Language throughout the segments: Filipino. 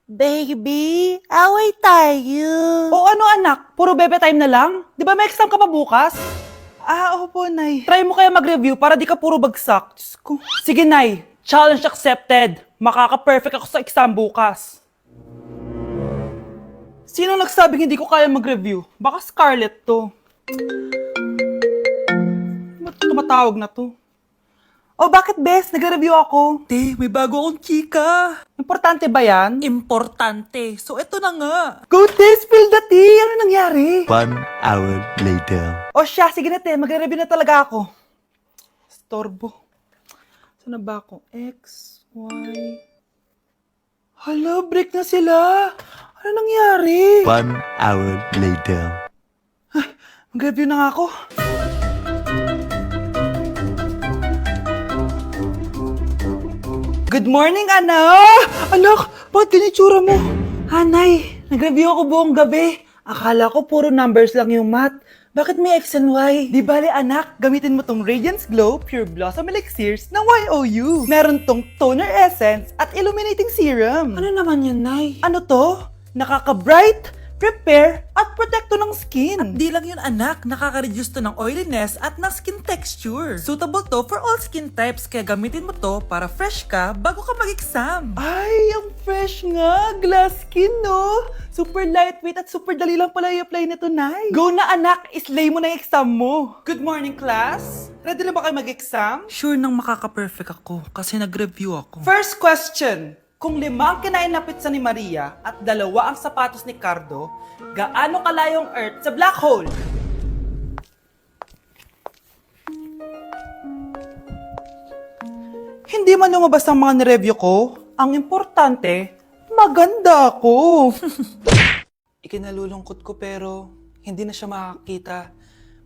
Baby, away tayo. O ano anak, puro bebe time na lang? Di ba may exam ka pa bukas? Opo, Nay. Try mo kaya mag-review para di ka puro bagsak. Diyos ko. Sige, Nay. Challenge accepted. Makaka-perfect ako sa exam bukas. Sino nagsabing hindi ko kaya mag-review? Baka Scarlett to. Ba't tumatawag na to? Oh, bakit, Bes? Nag-review ako. Te, may bago akong chika. Importante ba yan? Importante. So, eto na nga. Go, te! Spill the tea! Ano nangyari? 1 hour later. O siya, sige na, te. Magre-review na talaga ako. Storbo. Saan na ba ako? X, Y... Hala, break na sila. Ano nangyari? 1 hour later. Mag-review na nga ako. Good morning, anak! Anak, bakit ganyan itsura mo? Hanay, nag-review ako buong gabi. Akala ko puro numbers lang yung math. Bakit may X and Y? Di bale, anak, gamitin mo tong Radiance Glow Pure Blossom Elixirs ng YOU. Meron tong toner essence at illuminating serum. Ano naman yan, Nay? Ano to? Nakaka-bright, prepare, at protekto ng skin. At di lang yun anak, nakaka-reduce to ng oiliness at ng skin texture. Suitable to for all skin types, kaya gamitin mo to para fresh ka bago ka mag-exam. Ay, ang fresh nga! Glass skin, no? Super lightweight at super dali lang pala i-apply nito, Nay. Go na anak, islay mo na yung exam mo. Good morning, class. Ready na ba kayo mag-exam? Sure nang makaka-perfect ako kasi nag-review ako. First question. Kung 5 ang kinain na pizza ni Maria at 2 ang sapatos ni Cardo, gaano kalayo ang Earth sa black hole? Hindi man lumabas ang mga nireview ko. Ang importante, maganda ako. Ikinalulungkot ko pero hindi na siya makakita.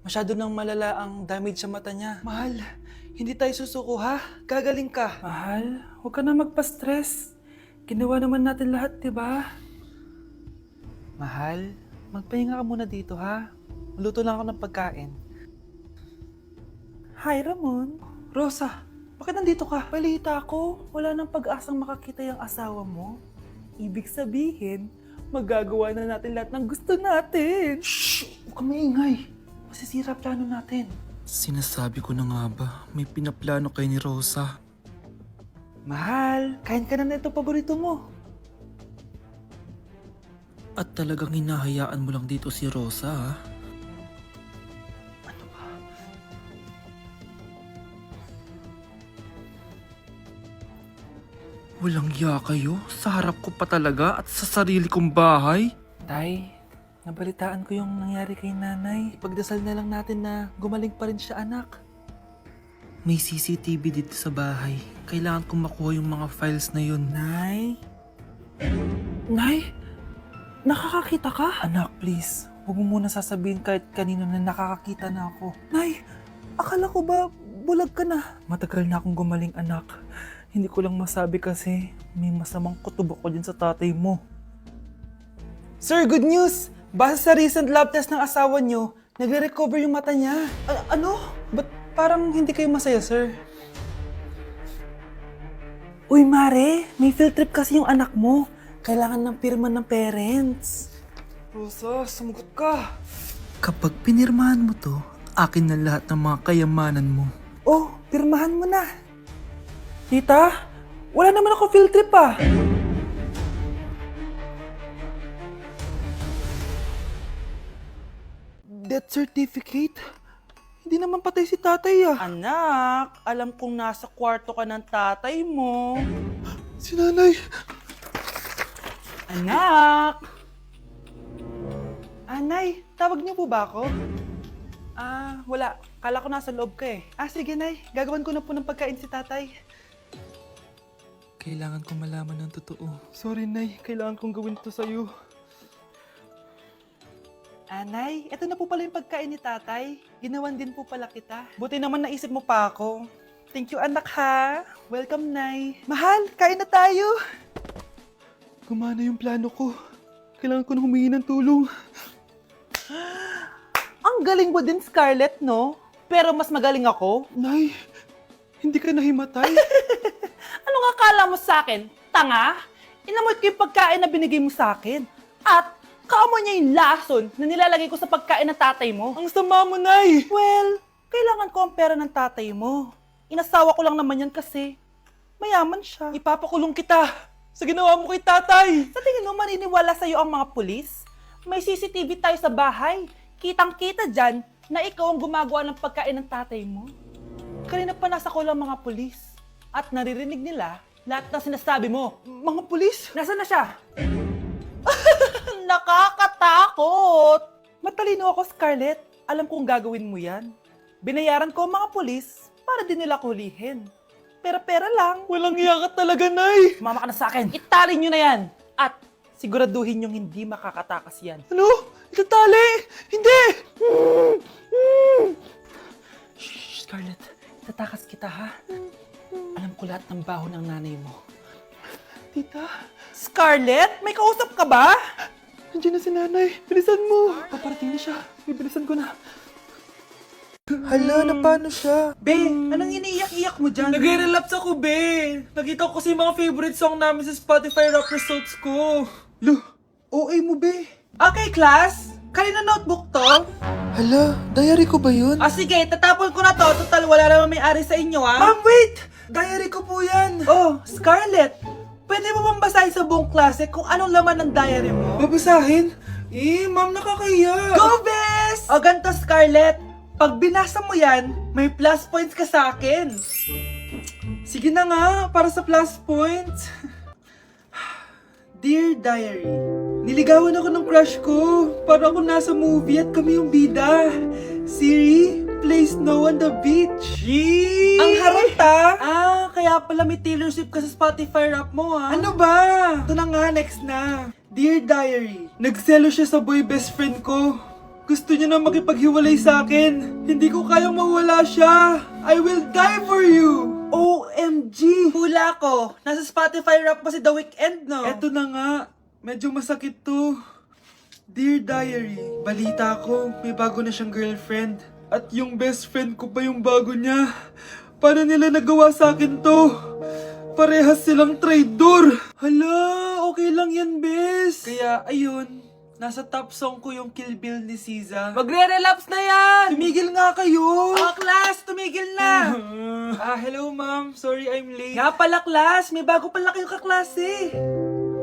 Masyado nang malala ang damage sa mata niya. Mahal, hindi tayo susuko ha? Gagaling ka. Mahal, huwag ka na magpa-stress. Ginawa naman natin lahat, di ba? Mahal, magpahinga ka muna dito, ha? Maluto lang ako ng pagkain. Hi, Ramon. Rosa, bakit nandito ka? Balita ako, wala nang pag-asang makakita yung asawa mo. Ibig sabihin, magagawa na natin lahat ng gusto natin. Shh! Huwag kang maingay. Masisira plano natin. Sinasabi ko na nga ba, may pinaplano kay ni Rosa. Mahal, kain ka na nito paborito mo. At talagang hinahayaan mo lang dito si Rosa, ha? Ano ba? Walang ya kayo? Sa harap ko pa talaga at sa sarili kong bahay? Tay, nabalitaan ko yung nangyari kay nanay. Ipagdasal na lang natin na gumaling pa rin siya, anak. May CCTV dito sa bahay. Kailangan kong makuha yung mga files na yun. Nay? Nay? Nakakakita ka? Anak, please. Huwag mo muna sasabihin kahit kanino na nakakakita na ako. Nay, akala ko ba bulag ka na? Matagal na akong gumaling, anak. Hindi ko lang masabi kasi may masamang kutob ako dyan sa tatay mo. Sir, good news! Base sa recent lab test ng asawa nyo, nagre-recover yung mata niya. Ano? Ba't parang hindi kayo masaya, sir? Uy, Mare, may field trip kasi yung anak mo. Kailangan ng pirma ng parents. Rosa, sumagot ka. Kapag pinirmahan mo to, akin na lahat ng mga kayamanan mo. Oh, pirmahan mo na. Tita, wala naman ako field trip ah. Death certificate? Hindi naman patay si tatay ah. Anak, alam kong nasa kwarto ka ng tatay mo. Si nanay. Anak! Anay, tawag niyo po ba ako? Wala. Kala ko nasa loob ka eh. Sige nay, gagawan ko na po ng pagkain si tatay. Kailangan kong malaman ng totoo. Sorry nay, kailangan kong gawin to sa'yo. Anay, eto na po pala yung pagkain ni tatay. Ginawan din po pala kita. Buti naman naisip mo pa ako. Thank you anak ha. Welcome nay. Mahal, kain na tayo. Gumana yung plano ko. Kailangan ko na humingi ng tulong. Ang galing mo din, Scarlett, no? Pero mas magaling ako. Nay, hindi ka nahimatay. Anong akala mo sa akin? Tanga? Inamoy ko yung pagkain na binigay mo sa akin. At kaamoy niya yung lason na nilalagay ko sa pagkain ng tatay mo. Ang sama mo, Nay! Well, kailangan ko ang pera ng tatay mo. Inasawa ko lang naman yan kasi mayaman siya. Ipapakulong kita sa ginawa mo kay tatay. Sa tingin mo, maniniwala sa'yo ang mga pulis? May CCTV tayo sa bahay. Kitang-kita dyan na ikaw ang gumagawa ng pagkain ng tatay mo. Kanina pa nasa ko lang mga pulis. At naririnig nila lahat na sinasabi mo. Mga pulis? Nasaan na siya? Nakakatakot! Matalino ako, Scarlett. Alam kong gagawin mo yan. Binayaran ko ang mga pulis para din nila kulihin. Pera-pera lang. Walang iya ka talaga, Nay. Mama ka na sa akin. Itali nyo na yan. At siguraduhin nyong hindi makakatakas yan. Ano? Itatali? Hindi! Shh, Scarlett. Itatakas kita, ha? Alam ko lahat ng baho ng nanay mo. Tita? Scarlett? May kausap ka ba? Nandiyan na si nanay. Bilisan mo. Paparating na siya. Bibilisan ko na. Hala, na paano siya? Be, anong iniiyak-iyak mo dyan? Nagre-relapse ako, be. Nakita ko kasi yung mga favorite song namin sa Spotify rap results ko. Lo, OA mo, be. Okay, class. Kanina notebook to? Hala, diary ko ba yun? Ah, sige, tatapon ko na to. Total, wala naman may-ari sa inyo, ha? Ma'am, wait! Diary ko po yan. Oh, Scarlett. Pwede mo bang basahin sa buong klase kung anong laman ng diary mo? Babasahin? Ma'am, nakakahiya. Go, Bes! O, ganito, Scarlett. Pag binasa mo yan, may plus points ka sa akin. Sige na nga, para sa plus points. Dear Diary, Niligawan ako ng crush ko. Para ako nasa movie at kami yung bida. Siri plays Snow on the Beach. Yee! ang harot ha? Ah, kaya pala may Taylor Swift ka sa Spotify rap mo ah. Ano ba? Ito na nga, next na. Dear Diary, nagselo siya sa boy best friend ko. Gusto niya na makipaghiwalay sa akin. Hindi ko kayang mawala siya. I will die for you. OMG! Hula ko. Nasa Spotify rap pa si The Weeknd, no? Eto na nga, medyo masakit to. Dear Diary, balita ko, may bago na siyang girlfriend. At yung best friend ko pa yung bago niya. Paano nila nagawa sa akin to? Parehas silang traitor. Hala, okay lang yan, bes. Kaya, ayun, nasa top song ko yung Kill Bill ni SZA. Magre-relapse na yan! Tumigil nga kayo! Oh, class! Tumigil na! Hello ma'am. Sorry I'm late. Nga pala, class! May bago pala kayong kaklase!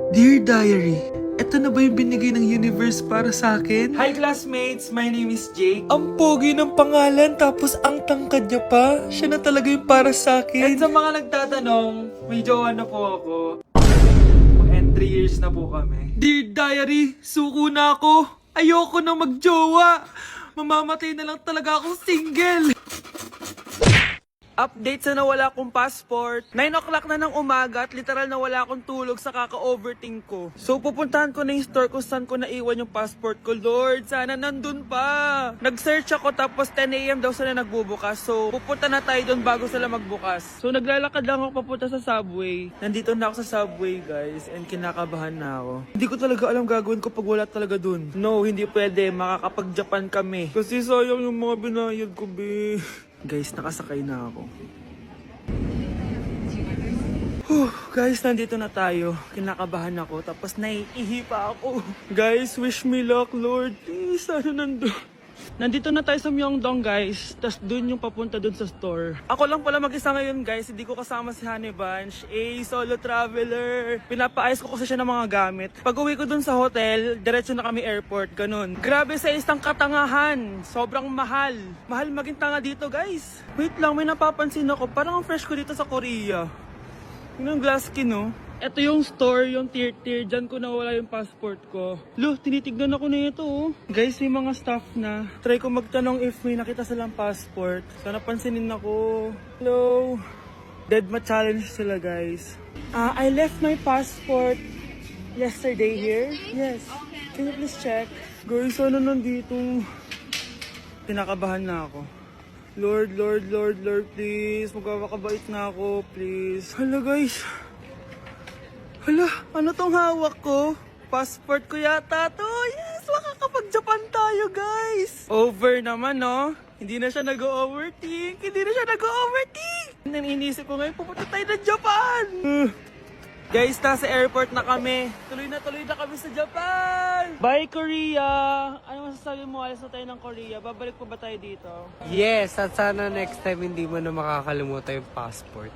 Dear Diary, eto na ba yung binigay ng universe para sa akin? Hi, classmates! My name is Jake. Ang pogi ng pangalan tapos ang tangkad niya pa. Siya na talaga yung para sa At akin. sa mga nagtatanong, may jowa na po ako. And 3 years na po kami. Dear Diary, suko na ako. Ayoko na magjowa. Mamamatay na lang talaga akong single. Update sa nawala kong passport. 9 o'clock na ng umaga at literal na wala akong tulog sa kaka-overthink ko. So pupuntahan ko na yung store kung saan ko naiwan yung passport ko. Lord, sana nandun pa. Nag-search ako tapos 10 a.m. daw sila nagbubukas. So pupunta na tayo doon bago sila magbukas. So naglalakad lang ako papunta sa subway. Nandito na ako sa subway, guys, and kinakabahan na ako. Hindi ko talaga alam gagawin ko pag wala talaga doon. No, hindi pwede. Makakapag-Japan kami. Kasi sayang yung mga binayad ko, be. Guys, nakasakay na ako. Guys, nandito na tayo. Kinakabahan ako. Tapos naiihi pa ako. Guys, wish me luck, Lord. Please, ano nandun? Nandito na tayo sa Myeongdong, guys. Tapos dun yung papunta dun sa store. Ako lang pala mag-isa ngayon, guys. Hindi ko kasama si Honey Bunch. Solo traveler. Pinapaayos ko kasi siya ng mga gamit. Pag uwi ko dun sa hotel, diretso na kami airport. Ganun. Grabe sa isang katangahan. Sobrang mahal. Mahal maging tanga dito, guys. Wait lang, may napapansin ako. Parang ang fresh ko dito sa Korea. Yung glass skin, no? Ito yung store, yung tier-tier. Diyan ko nawala yung passport ko. Lo, tinitignan ako na ito, oh. Guys, may mga staff na. Try ko magtanong if may nakita silang passport. Sana pansinin ako. Hello? Deadma challenge sila, guys. I left my passport yesterday here. Yes. Can you please check? Guys, ano nandito? Kinakabahan na ako. Lord, please. Magkakabait na ako, please. Hala, guys. Hala, ano tong hawak ko? Passport ko yata to. Yes, makakapag-Japan tayo, guys. Over naman, no? Hindi na siya nag-overthink. Iniisip ko ngayon, pupunta tayo ng Japan. Guys, nasa airport na kami. Tuloy na kami sa Japan! Bye, Korea! Ano masasabi mo? Alis na tayo ng Korea. Babalik pa ba tayo dito? Yes, at sana next time hindi mo na makakalimutan yung passport.